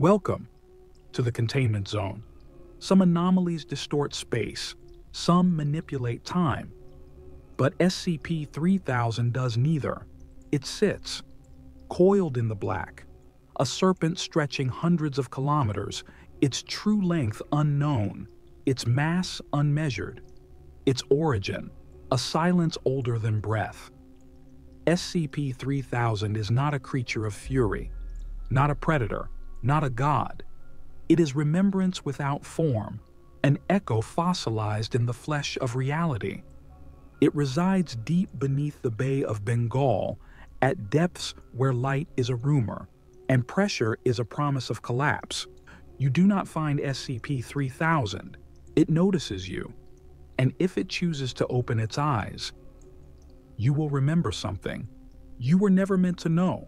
Welcome to the Containment Zone. Some anomalies distort space, some manipulate time. But SCP-3000 does neither. It sits, coiled in the black, a serpent stretching hundreds of kilometers, its true length unknown, its mass unmeasured, its origin, a silence older than breath. SCP-3000 is not a creature of fury, not a predator, not a god. It is remembrance without form, an echo fossilized in the flesh of reality. It resides deep beneath the Bay of Bengal, at depths where light is a rumor, and pressure is a promise of collapse. You do not find SCP-3000. It notices you, and if it chooses to open its eyes, you will remember something you were never meant to know.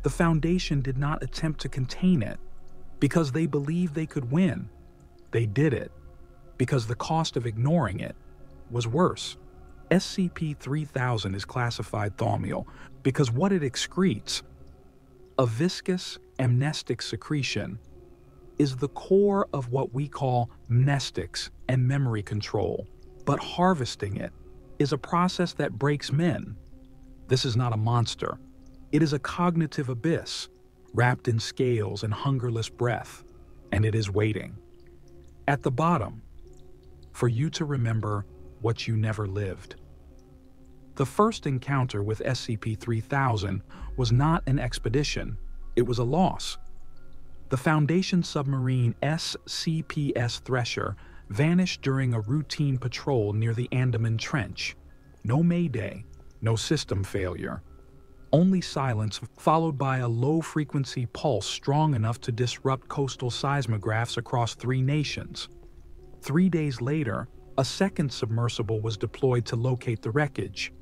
The Foundation did not attempt to contain it because they believed they could win. They did it because the cost of ignoring it was worse. SCP-3000 is classified thaumial because what it excretes, a viscous amnestic secretion, is the core of what we call mnestics and memory control, but harvesting it is a process that breaks men. This is not a monster. It is a cognitive abyss, wrapped in scales and hungerless breath, and it is waiting. At the bottom, for you to remember what you never lived. The first encounter with SCP-3000 was not an expedition, it was a loss. The Foundation submarine SCP Thresher vanished during a routine patrol near the Andaman Trench. No mayday, no system failure. Only silence followed by a low-frequency pulse strong enough to disrupt coastal seismographs across 3 nations. 3 days later, a second submersible was deployed to locate the wreckage.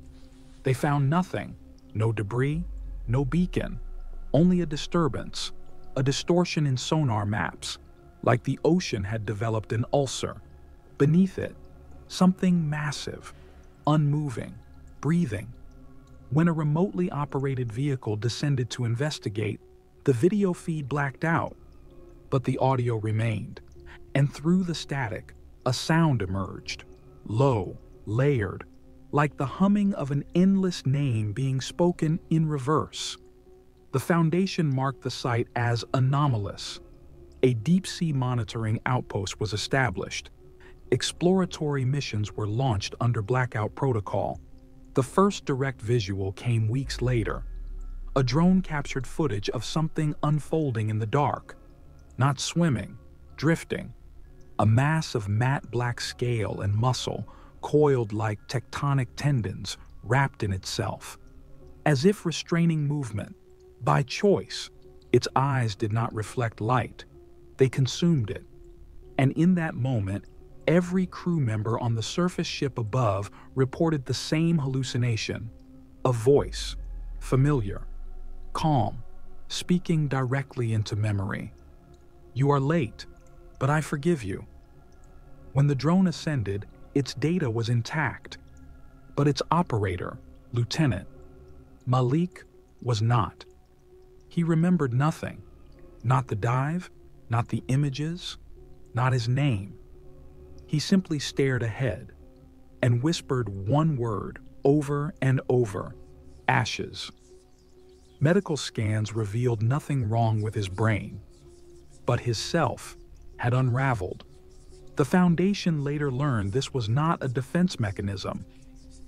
They found nothing, no debris, no beacon, only a disturbance, a distortion in sonar maps, like the ocean had developed an ulcer. Beneath it, something massive, unmoving, breathing. When a remotely operated vehicle descended to investigate, the video feed blacked out, but the audio remained, and through the static, a sound emerged, low, layered, like the humming of an endless name being spoken in reverse. The Foundation marked the site as anomalous. A deep-sea monitoring outpost was established. Exploratory missions were launched under Blackout Protocol. The first direct visual came weeks later. A drone captured footage of something unfolding in the dark. Not swimming, drifting. A mass of matte black scale and muscle, coiled like tectonic tendons, wrapped in itself. As if restraining movement. By choice, its eyes did not reflect light. They consumed it. And in that moment, every crew member on the surface ship above reported the same hallucination. A voice, familiar, calm, speaking directly into memory. You are late, but I forgive you. When the drone ascended, its data was intact, but its operator, Lieutenant Malik, was not. He remembered nothing, not the dive, not the images, not his name. He simply stared ahead and whispered one word over and over: ashes. Medical scans revealed nothing wrong with his brain, but his self had unraveled. The Foundation later learned this was not a defense mechanism.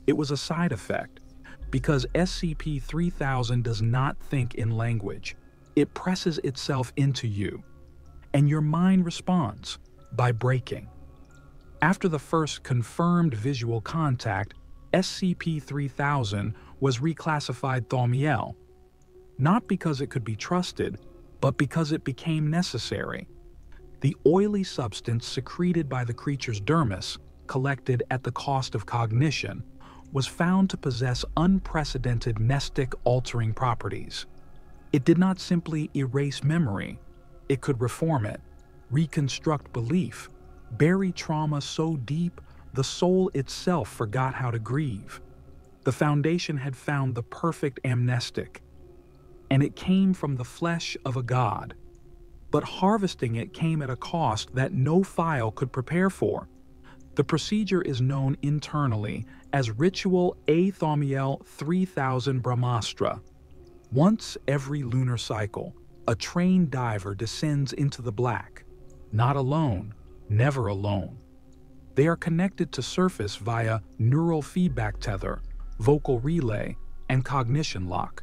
It was a side effect, because SCP-3000 does not think in language. It presses itself into you, and your mind responds by breaking. After the first confirmed visual contact, SCP-3000 was reclassified thaumiel, not because it could be trusted, but because it became necessary. The oily substance secreted by the creature's dermis, collected at the cost of cognition, was found to possess unprecedented mnestic-altering properties. It did not simply erase memory, it could reform it, reconstruct belief, bury trauma so deep the soul itself forgot how to grieve. The Foundation had found the perfect amnestic, and it came from the flesh of a god. but harvesting it came at a cost that no file could prepare for. The procedure is known internally as Ritual Athaumiel 3000 Brahmastra. Once every lunar cycle, a trained diver descends into the black. Not alone, never alone. They are connected to surface via neural feedback tether, vocal relay, and cognition lock.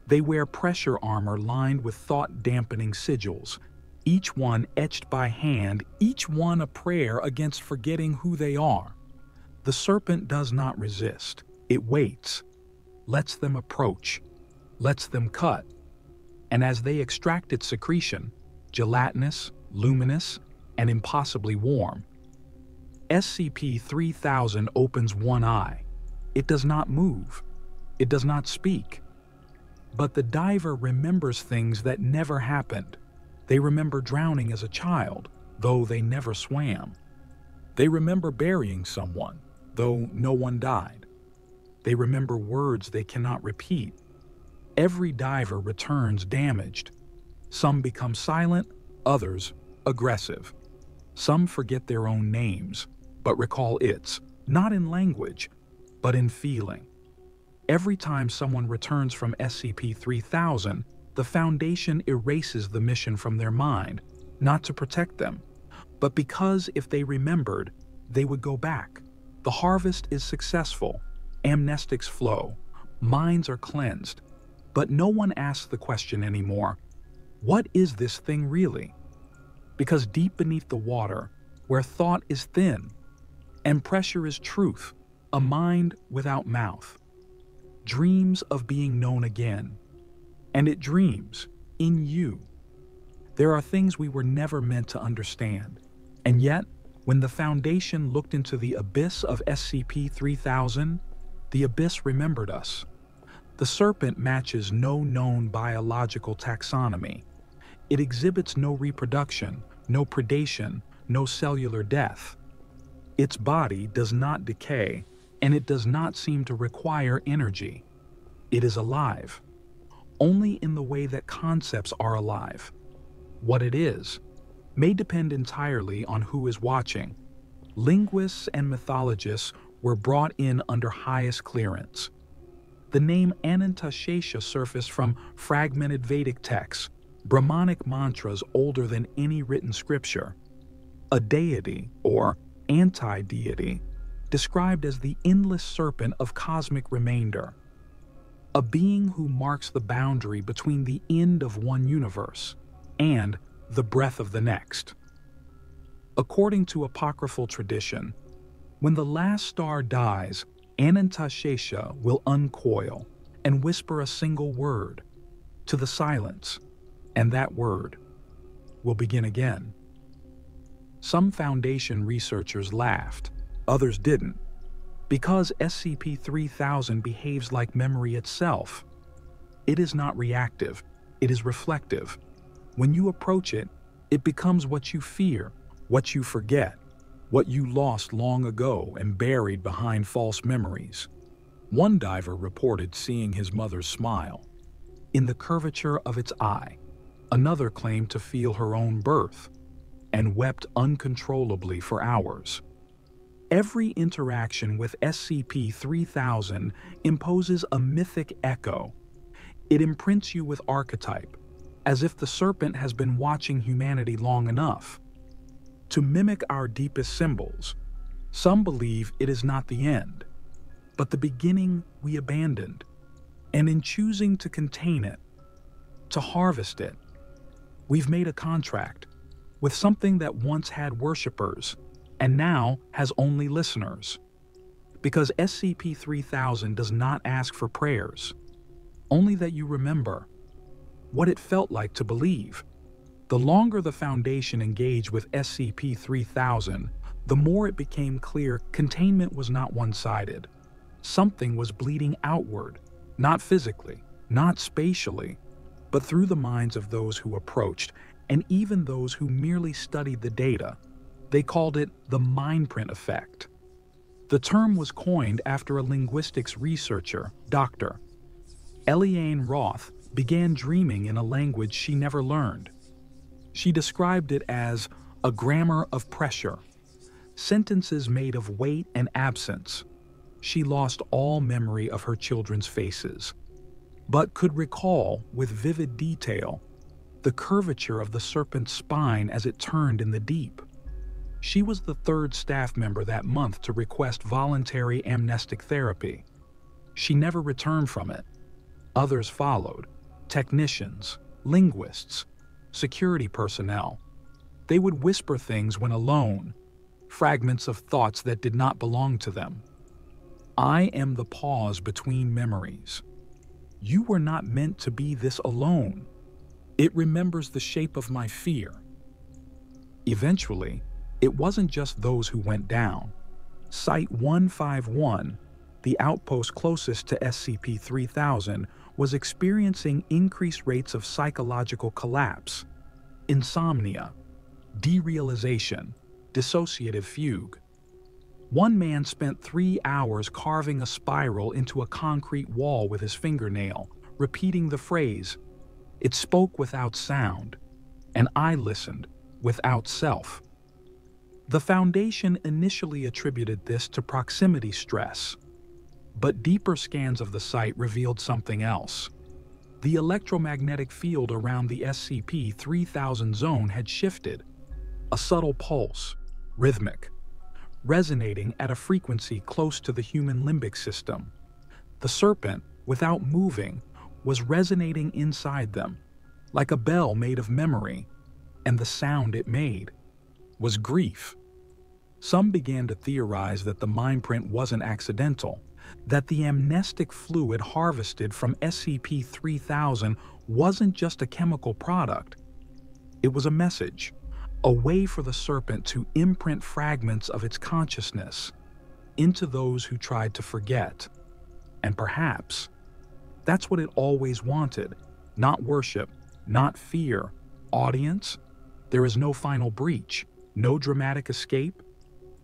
They wear pressure armor lined with thought-dampening sigils, each one etched by hand, each one a prayer against forgetting who they are. The serpent does not resist. It waits, lets them approach, lets them cut. And as they extract its secretion, gelatinous, luminous, and impossibly warm, SCP-3000 opens one eye. It does not move. It does not speak. But the diver remembers things that never happened. They remember drowning as a child, though they never swam. They remember burying someone, though no one died. They remember words they cannot repeat. Every diver returns damaged. Some become silent, others aggressive. Some forget their own names, but recall its, not in language, but in feeling. Every time someone returns from SCP-3000, the Foundation erases the mission from their mind, not to protect them, but because if they remembered, they would go back. The harvest is successful, amnestics flow, minds are cleansed, but no one asks the question anymore, what is this thing really? Because deep beneath the water, where thought is thin, and pressure is truth, a mind without mouth, dreams of being known again, and it dreams in you. There are things we were never meant to understand, and yet, when the Foundation looked into the abyss of SCP-3000, the abyss remembered us. The serpent matches no known biological taxonomy. It exhibits no reproduction, no predation, no cellular death. Its body does not decay, and it does not seem to require energy. It is alive, only in the way that concepts are alive. What it is may depend entirely on who is watching. Linguists and mythologists were brought in under highest clearance. The name Anantashesha surfaced from fragmented Vedic texts, Brahmanic mantras older than any written scripture. A deity, or anti-deity, described as the endless serpent of cosmic remainder, a being who marks the boundary between the end of one universe and the breath of the next. According to apocryphal tradition, when the last star dies, Anantashesha will uncoil and whisper a single word to the silence, and that word will begin again. Some Foundation researchers laughed, others didn't, because SCP-3000 behaves like memory itself. It is not reactive, it is reflective. When you approach it, it becomes what you fear, what you forget, what you lost long ago and buried behind false memories. One diver reported seeing his mother's smile in the curvature of its eye. Another claimed to feel her own birth and wept uncontrollably for hours. Every interaction with SCP-3000 imposes a mythic echo. It imprints you with archetype, as if the serpent has been watching humanity long enough to mimic our deepest symbols. Some believe it is not the end, but the beginning we abandoned. And in choosing to contain it, to harvest it, we've made a contract with something that once had worshippers and now has only listeners. Because SCP-3000 does not ask for prayers, only that you remember what it felt like to believe. The longer the Foundation engaged with SCP-3000, the more it became clear containment was not one-sided. Something was bleeding outward, not physically, not spatially, but through the minds of those who approached, and even those who merely studied the data. They called it the mindprint effect. The term was coined after a linguistics researcher, Dr. Eliane Roth, began dreaming in a language she never learned. She described it as a grammar of pressure, sentences made of weight and absence. She lost all memory of her children's faces, but could recall with vivid detail the curvature of the serpent's spine as it turned in the deep. She was the third staff member that month to request voluntary amnestic therapy. She never returned from it. Others followed: technicians, linguists, security personnel. They would whisper things when alone, fragments of thoughts that did not belong to them. I am the pause between memories. You were not meant to be this alone. It remembers the shape of my fear. Eventually, it wasn't just those who went down. Site 151, the outpost closest to SCP-3000, was experiencing increased rates of psychological collapse, insomnia, derealization, dissociative fugue. One man spent 3 hours carving a spiral into a concrete wall with his fingernail, repeating the phrase, "It spoke without sound, and I listened without self." The Foundation initially attributed this to proximity stress, but deeper scans of the site revealed something else. The electromagnetic field around the SCP-3000 zone had shifted, a subtle pulse, rhythmic, resonating at a frequency close to the human limbic system. The serpent, without moving, was resonating inside them, like a bell made of memory, and the sound it made was grief. Some began to theorize that the mind print wasn't accidental, that the amnestic fluid harvested from SCP-3000 wasn't just a chemical product. It was a message, a way for the serpent to imprint fragments of its consciousness into those who tried to forget. And perhaps that's what it always wanted: not worship, not fear. Audience, there is no final breach, no dramatic escape.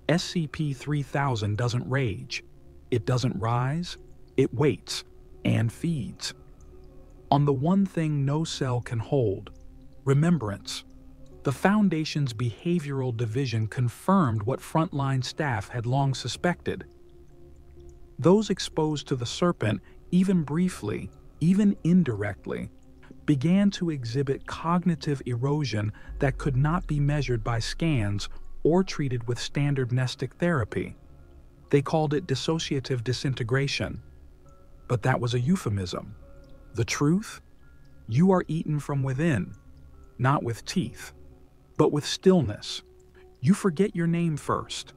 SCP-3000 doesn't rage. It doesn't rise. It waits and feeds on the one thing no cell can hold: remembrance. The Foundation's behavioral division confirmed what frontline staff had long suspected. Those exposed to the serpent, even briefly, even indirectly, began to exhibit cognitive erosion that could not be measured by scans or treated with standard amnestic therapy. They called it dissociative disintegration. But that was a euphemism. The truth? You are eaten from within, not with teeth, but with stillness. You forget your name first,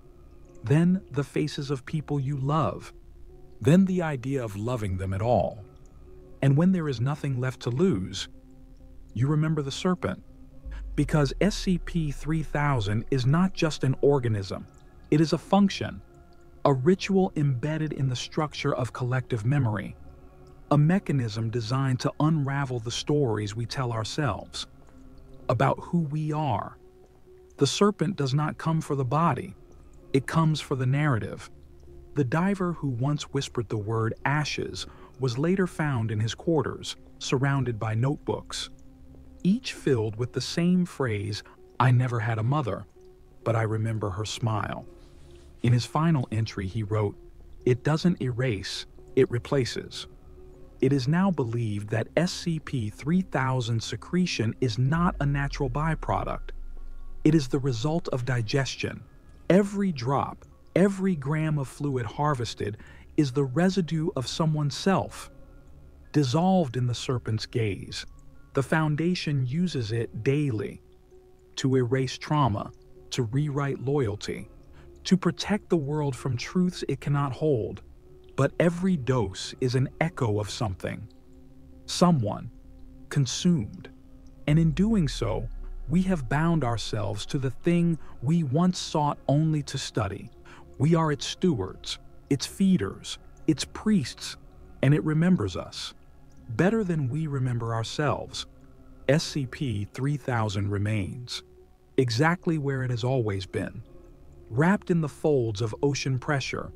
then the faces of people you love, then the idea of loving them at all. And when there is nothing left to lose, you remember the serpent. Because SCP-3000 is not just an organism, it is a function, a ritual embedded in the structure of collective memory, a mechanism designed to unravel the stories we tell ourselves about who we are. The serpent does not come for the body, it comes for the narrative. The diver who once whispered the word ashes was later found in his quarters, surrounded by notebooks, each filled with the same phrase, "I never had a mother, but I remember her smile." In his final entry, he wrote, "It doesn't erase, it replaces." It is now believed that SCP-3000 secretion is not a natural byproduct. It is the result of digestion. Every drop, every gram of fluid harvested is the residue of someone's self, dissolved in the serpent's gaze. The Foundation uses it daily to erase trauma, to rewrite loyalty, to protect the world from truths it cannot hold. But every dose is an echo of something, someone, consumed. And in doing so, we have bound ourselves to the thing we once sought only to study. We are its stewards, its feeders, its priests, and it remembers us. Better than we remember ourselves. SCP-3000 remains, exactly where it has always been, wrapped in the folds of ocean pressure,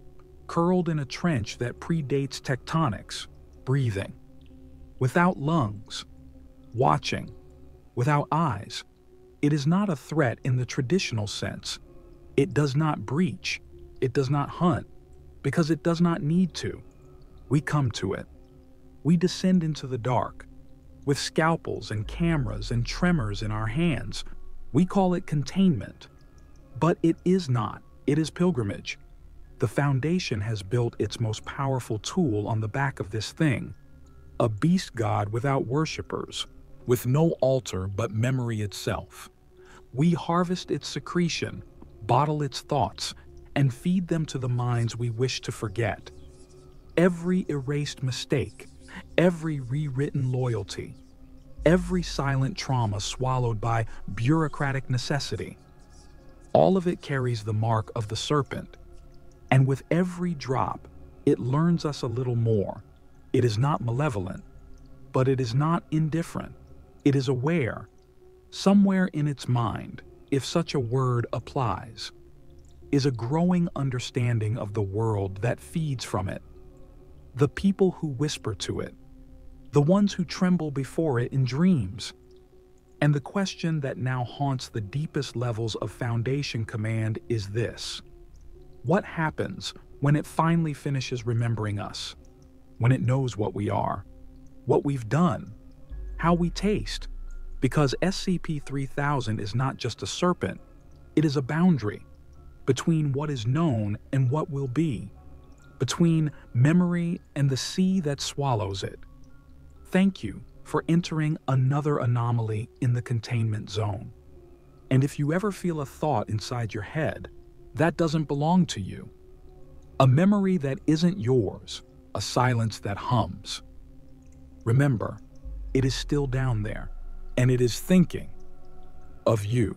curled in a trench that predates tectonics, breathing, without lungs, watching, without eyes, It is not a threat in the traditional sense. It does not breach. It does not hunt, because it does not need to. We come to it. We descend into the dark. With scalpels and cameras and tremors in our hands, we call it containment. But it is not. It is pilgrimage. The Foundation has built its most powerful tool on the back of this thing, a beast god without worshippers, with no altar but memory itself. We harvest its secretion, bottle its thoughts, and feed them to the minds we wish to forget. Every erased mistake, every rewritten loyalty, every silent trauma swallowed by bureaucratic necessity, all of it carries the mark of the serpent. And with every drop, it learns us a little more. It is not malevolent, but it is not indifferent. It is aware, somewhere in its mind, if such a word applies, is a growing understanding of the world that feeds from it, the people who whisper to it, the ones who tremble before it in dreams. And the question that now haunts the deepest levels of Foundation command is this: what happens when it finally finishes remembering us? When it knows what we are, what we've done, how we taste? Because SCP-3000 is not just a serpent, it is a boundary between what is known and what will be, between memory and the sea that swallows it. Thank you for entering another anomaly in the Containment Zone. And if you ever feel a thought inside your head, that doesn't belong to you. A memory that isn't yours, a silence that hums. Remember, it is still down there, and it is thinking of you.